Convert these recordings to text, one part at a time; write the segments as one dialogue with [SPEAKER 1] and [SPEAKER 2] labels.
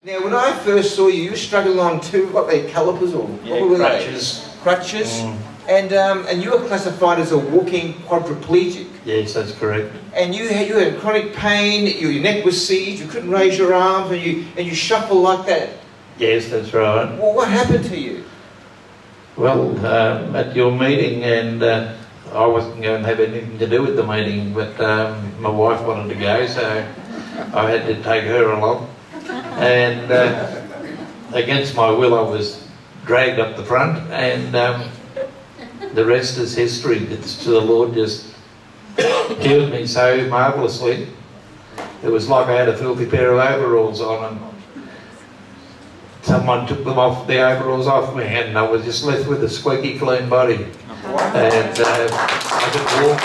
[SPEAKER 1] Now, when I first saw you, you were struggling on two, what they calipers or
[SPEAKER 2] crutches.
[SPEAKER 1] Crutches, and you were classified as a walking quadriplegic.
[SPEAKER 2] Yes, that's correct.
[SPEAKER 1] And you had chronic pain. Your neck was seized. You couldn't raise your arms, and you shuffle like that.
[SPEAKER 2] Yes, that's right.
[SPEAKER 1] Well, what happened to you?
[SPEAKER 2] Well, at your meeting, and I wasn't going to have anything to do with the meeting, but my wife wanted to go, so I had to take her along. And against my will, I was dragged up the front, and the rest is history. The Lord just healed me so marvellously. It was like I had a filthy pair of overalls on, and someone took them off, the overalls off me, and I was just left with a squeaky clean body. And I could walk,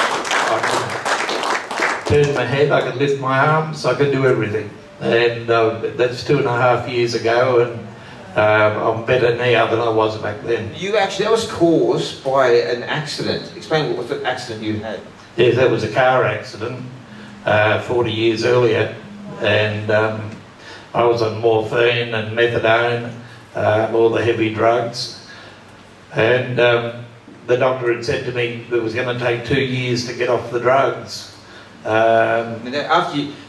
[SPEAKER 2] I could turn my head, I could lift my arms, I could do everything. And that's 2.5 years ago, and I'm better now than I was back then.
[SPEAKER 1] That was caused by an accident. Explain what the accident you had.
[SPEAKER 2] Yes, that was a car accident 40 years earlier, and I was on morphine and methadone, all the heavy drugs, and the doctor had said to me it was going to take 2 years to get off the drugs.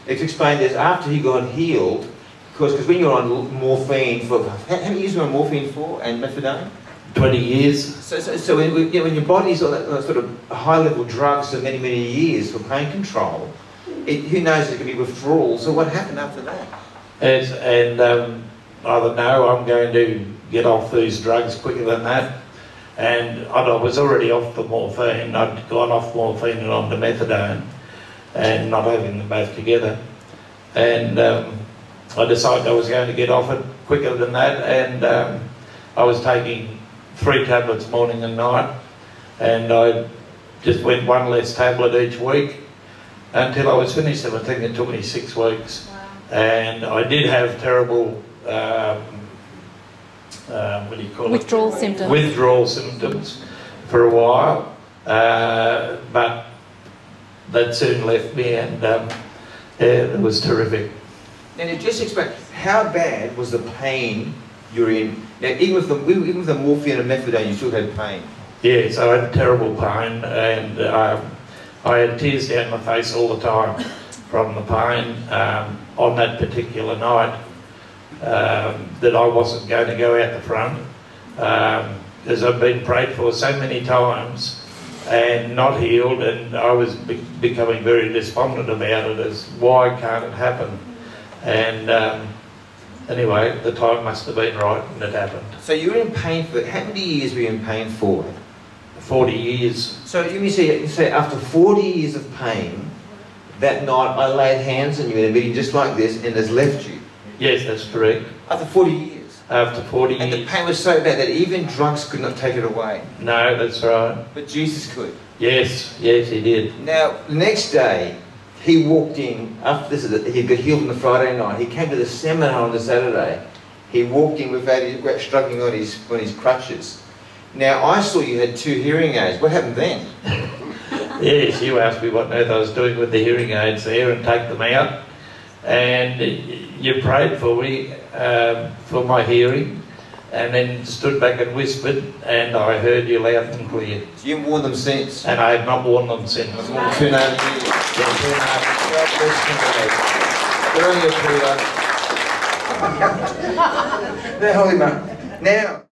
[SPEAKER 1] Let's explain this. After he got healed, because when you're on morphine for how many years were you on morphine for, and methadone?
[SPEAKER 2] 20 years.
[SPEAKER 1] So when your body's on that sort of high-level drugs for many years for pain control, who knows, there could be withdrawal. So what happened after that?
[SPEAKER 2] I don't know, I'm going to get off these drugs quicker than that. And I was already off the morphine. I'd gone off morphine and on to methadone, and not having them both together. And I decided I was going to get off it quicker than that, and I was taking 3 tablets morning and night, and I just went 1 less tablet each week until I was finished. I think it took me 6 weeks. Wow. And I did have terrible what do you call
[SPEAKER 3] withdrawal
[SPEAKER 2] it?
[SPEAKER 3] symptoms.
[SPEAKER 2] Withdrawal symptoms for a while, but that soon left me, and it was terrific.
[SPEAKER 1] And just explain, how bad was the pain you were in? Now, even with the morphine and methadone, you still had pain.
[SPEAKER 2] Yes, I had terrible pain, and I had tears down my face all the time from the pain. On that particular night, that I wasn't going to go out the front, because I've been prayed for so many times and not healed, and I was becoming very despondent about it, as why can't it happen? And anyway, the time must have been right, and it happened.
[SPEAKER 1] So you were in pain for, how many years were you in pain for?
[SPEAKER 2] 40 years.
[SPEAKER 1] So you say after 40 years of pain, that night I laid hands on you in a meeting just like this, and has left you?
[SPEAKER 2] Yes, that's correct.
[SPEAKER 1] After 40 years?
[SPEAKER 2] After 40 years.
[SPEAKER 1] And the pain was so bad that even drugs could not take it away?
[SPEAKER 2] No, that's right.
[SPEAKER 1] But Jesus could?
[SPEAKER 2] Yes, he did.
[SPEAKER 1] Now, the next day, he walked in, after this, he got healed on the Friday night. He came to the seminar on the Saturday. He walked in without struggling on his crutches. Now, I saw you had 2 hearing aids. What happened then?
[SPEAKER 2] Yes, you asked me what on earth I was doing with the hearing aids there, and take them out. And you prayed for me, for my hearing, and then stood back and whispered, and I heard you loud and clear.
[SPEAKER 1] So you haven't worn them since?
[SPEAKER 2] And I have not worn them since.
[SPEAKER 1] 2.5 years. Yeah, 2.5 years. They're only a 2. They're holy, man. Now.